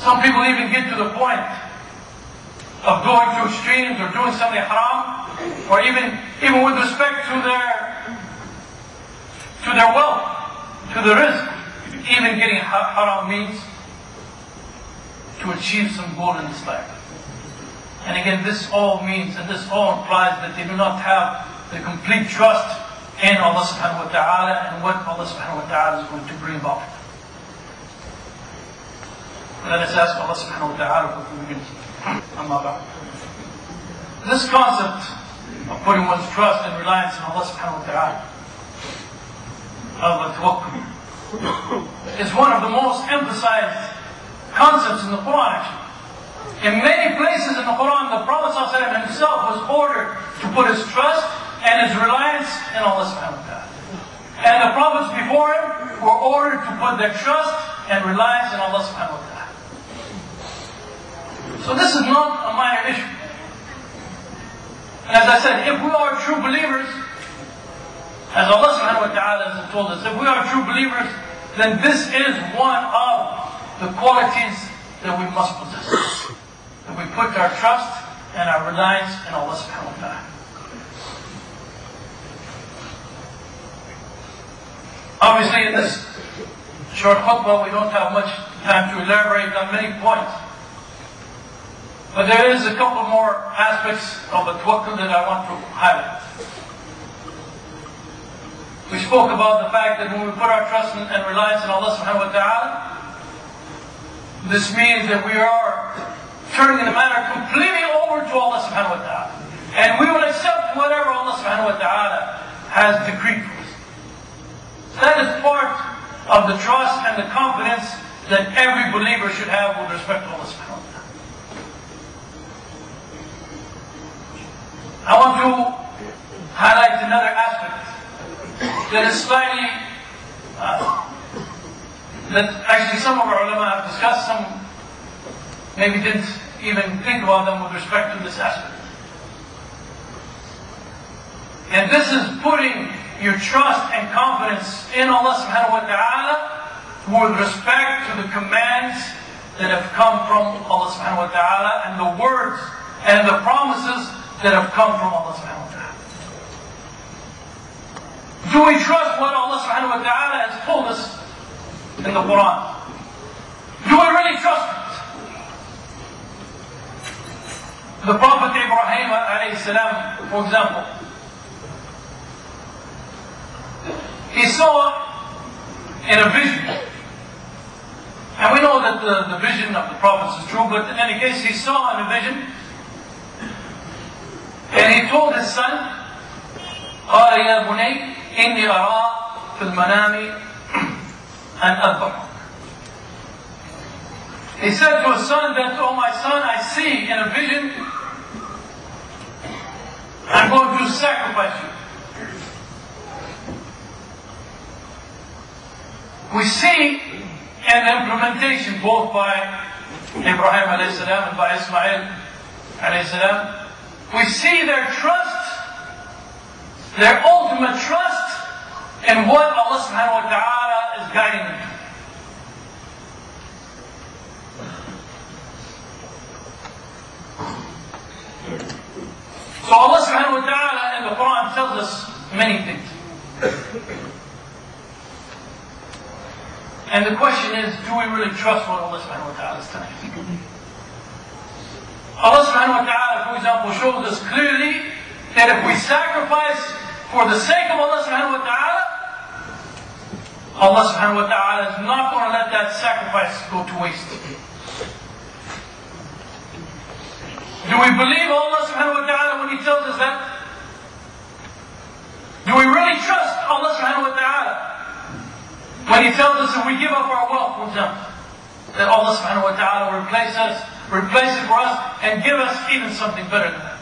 Some people even get to the point of going to extremes or doing something haram, or even with respect to their wealth, to the rizq, even getting haram means to achieve some goal in this life. And again, this all means, and this all implies that they do not have the complete trust in Allah subhanahu wa ta'ala and what Allah subhanahu wa ta'ala is going to bring about. Let us ask Allah subhanahu wa ta'ala for forgiveness. This concept of putting one's trust and reliance in Allah subhanahu wa ta'ala, Allaah-The, is one of the most emphasized concepts in the Quran actually. In many places in the Quran, the Prophet ﷺ himself was ordered to put his trust and his reliance in Allah subhanahu wa ta'ala. And the prophets before him were ordered to put their trust and reliance in Allah subhanahu wa ta'ala. So this is not a minor issue. And as I said, if we are true believers, as Allah subhanahu wa ta'ala has told us, if we are true believers, then this is one of the qualities that we must possess. That we put our trust and our reliance in Allah subhanahu wa ta'ala. Obviously in this short khutbah we don't have much time to elaborate on many points. But there is a couple more aspects of the tawakkul that I want to highlight. We spoke about the fact that when we put our trust and reliance in Allah subhanahu wa ta'ala, this means that we are turning the matter completely over to Allah subhanahu wa ta'ala. And we will accept whatever Allah subhanahu wa ta'ala has decreed for us. That is part of the trust and the confidence that every believer should have with respect to Allah subhanahu wa ta'ala. I want to highlight another aspect that is slightly, that actually some of our ulama have discussed, some maybe didn't even think about them with respect to this aspect. And this is putting your trust and confidence in Allah subhanahu wa ta'ala with respect to the commands that have come from Allah subhanahu wa ta'ala and the words and the promises that have come from Allah subhanahu wa ta'ala. Do we trust what Allah subhanahu wa ta'ala has told us in the Quran? Do we really trust it? The Prophet Ibrahim alayhi salam, for example, he saw in a vision, and we know that the vision of the prophets is true, but in any case he saw in a vision, and he told his son, قال يا بني إني أرى في المنام أن أذبحك. He said to his son that, oh my son, I see in a vision, I'm going to sacrifice you. We see an implementation both by Ibrahim alayhi salam and by Ismail alayhi salam. We see their trust, their ultimate trust in what Allah subhanahu wa ta'ala is guiding them to. So Allah subhanahu wa ta'ala in the Quran tells us many things. And the question is, do we really trust what Allah subhanahu wa ta'ala is telling us? Allah subhanahu wa ta'ala, for example, shows us clearly that if we sacrifice for the sake of Allah subhanahu wa ta'ala, Allah subhanahu wa ta'ala is not going to let that sacrifice go to waste. Do we believe Allah subhanahu wa ta'ala when He tells us that? Do we really trust Allah subhanahu wa ta'ala when He tells us if we give up our wealth, for example, that Allah subhanahu wa ta'ala will replace it for us and give us even something better than that?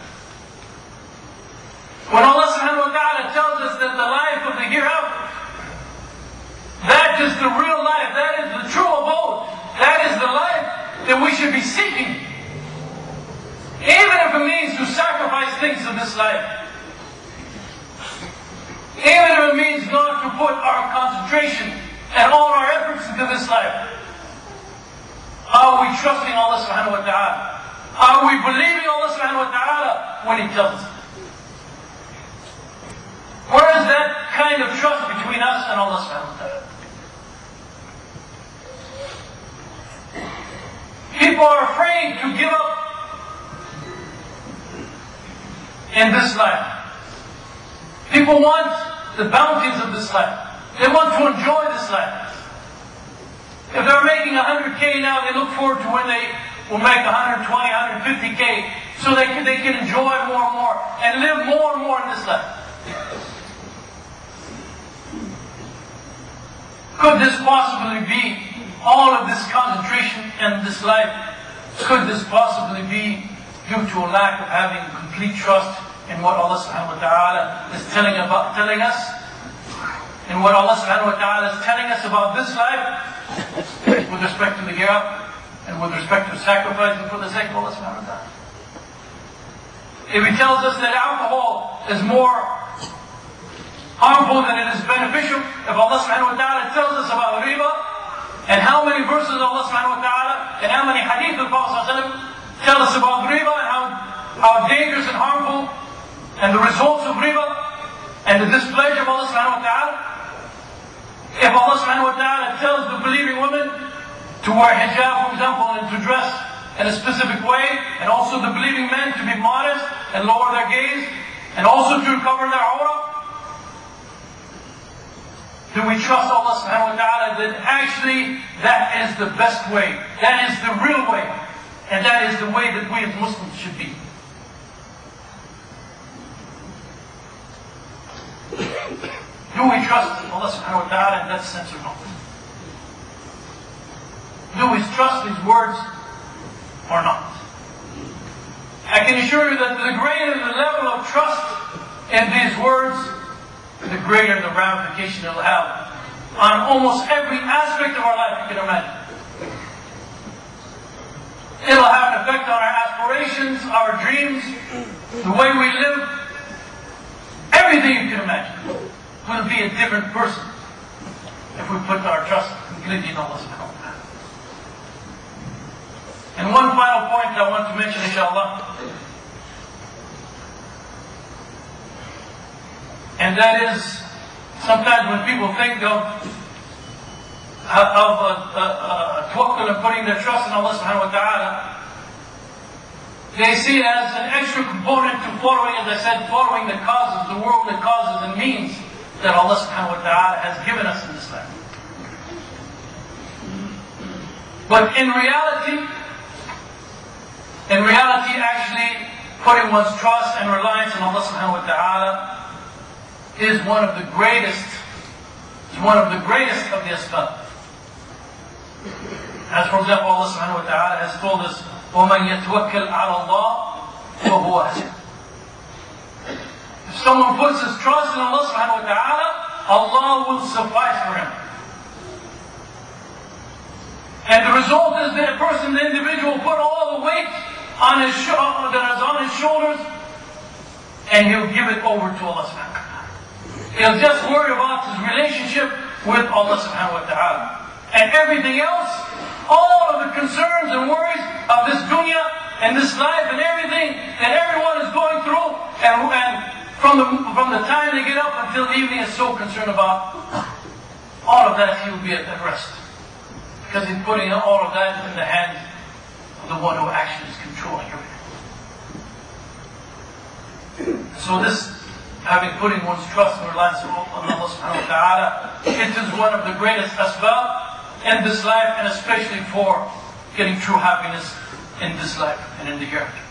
When Allah subhanahu wa ta'ala tells us that the life of the hereafter, that is the real life, that is the true abode, that is the life that we should be seeking, even if it means to sacrifice things in this life, even if it means not to put our concentration and all our efforts into this life. Are we trusting Allah subhanahu wa ta'ala? Are we believing Allah subhanahu wa ta'ala when He tells us? Where is that kind of trust between us and Allah subhanahu wa ta'ala? People are afraid to give up in this life. People want the bounties of this life. They want to enjoy this life. If they're making 100K now, they look forward to when they will make 120, 150K, so they can enjoy more and more and live more and more in this life. Could this possibly be all of this concentration in this life? Could this possibly be due to a lack of having complete trust in what Allah subhanahu wa ta'ala is telling us? And what Allah subhanahu wa ta'ala is telling us about this life with respect to the hereafter and with respect to sacrificing for the sake of Allah subhanahu wa ta'ala. If He tells us that alcohol is more harmful than it is beneficial, if Allah subhanahu wa ta'ala tells us about riba, and how many verses of Allah subhanahu wa ta'ala and how many hadith of the Prophet tell us about riba and how dangerous and harmful and the results of riba and the displeasure of Allah subhanahu wa ta'ala. If Allah subhanahu wa ta'ala tells the believing women to wear hijab, for example, and to dress in a specific way, and also the believing men to be modest and lower their gaze, and also to cover their aura, do we trust Allah subhanahu wa ta'ala that actually that is the best way, that is the real way, and that is the way that we as Muslims should be? Do we trust Allah subhanahu wa ta'ala in that sense or not? Do we trust His words or not? I can assure you that the greater the level of trust in these words, the greater the ramification it will have on almost every aspect of our life you can imagine. It will have an effect on our aspirations, our dreams, the way we live, everything you can imagine. We'll be a different person if we put our trust completely in Allah subhanahu wa ta'ala. And one final point I want to mention, inshallah, and that is, sometimes when people think of tawakkul and putting their trust in Allah subhanahu wa ta'ala, they see it as an extra component to following, as I said, following the causes, the worldly causes and means that Allah subhanahu wa ta'ala has given us in this life. But in reality, actually, putting one's trust and reliance on Allah subhanahu wa ta'ala is one of the greatest of the asbab. As for example, Allah subhanahu wa ta'ala has told us, وَمَنْ يَتَوَكَّلْ عَلَى اللَّهِ فَهُوَ حَسْبُهُ. If someone puts his trust in Allah subhanahu wa ta'ala, Allah will suffice for him. And the result is that a person, the individual, put all the weight on his that is on his shoulders, and he'll give it over to Allah subhanahu wa ta'ala. He'll just worry about his relationship with Allah subhanahu wa ta'ala. And everything else, all of the concerns and worries of this dunya and this life and everything that everyone is going through, and from the time they get up until the evening is so concerned about, all of that he will be at rest. Because he's putting all of that in the hands of the one who actually is controlling everything. So this, putting one's trust and reliance on Allah subhanahu wa ta'ala, it is one of the greatest asbab in this life, and especially for getting true happiness in this life and in the hereafter.